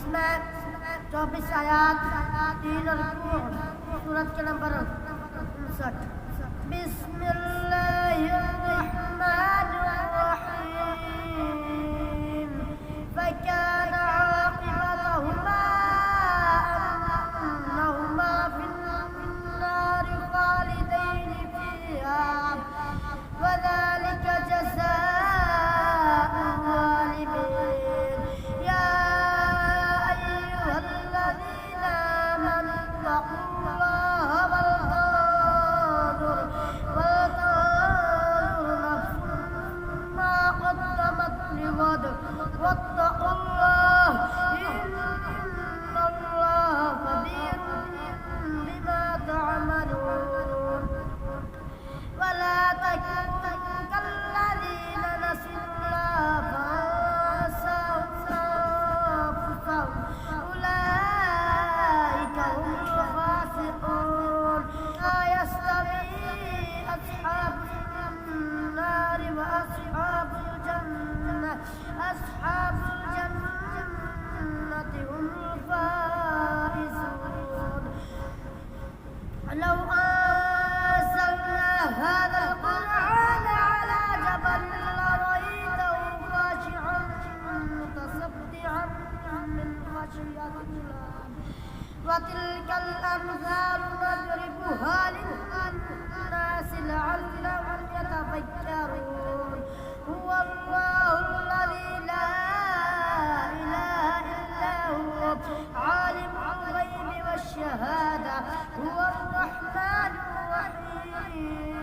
इसमें 24 आयात 3 रुकू सूरत के नंबर 59। बिस्मिल्लाहिर्रहमानिर्रहीम फकान आक़िबतहुमा अन्नहुमा फिन्नार खालिदैन फ़ीहा वज़ालिका जज़ाउल ज़ालिमीन। या अय्युहल्लज़ीना आमनू इत्तक़ुल्लाह वलतंज़ुर नफ्सुम मा क़द्दमत लिग़द वत्तक़ुल्लाह इन्नल्लाहा ख़बीरुम बिमा तअमलून। वला तकुनु कल्लज़ीन नसुल्लाह फअन्साहुम अनफुसहुम उलाइका हुमुल ख़ासिरून। ला यस्तवी अस्हाबुन नार व अस्हाबुल जन्नति हुमुल फाइज़ून। لو أنزلنا هذا القرآن على جبل لرأيته خاشعا متصدعا من خشية الله وتلك الأمثال نضربها للناس لعلهم يتفكرون. هو الله الذي لا إله إلا هو عالم الغيب والشهادة هو الرحمن الرحيم.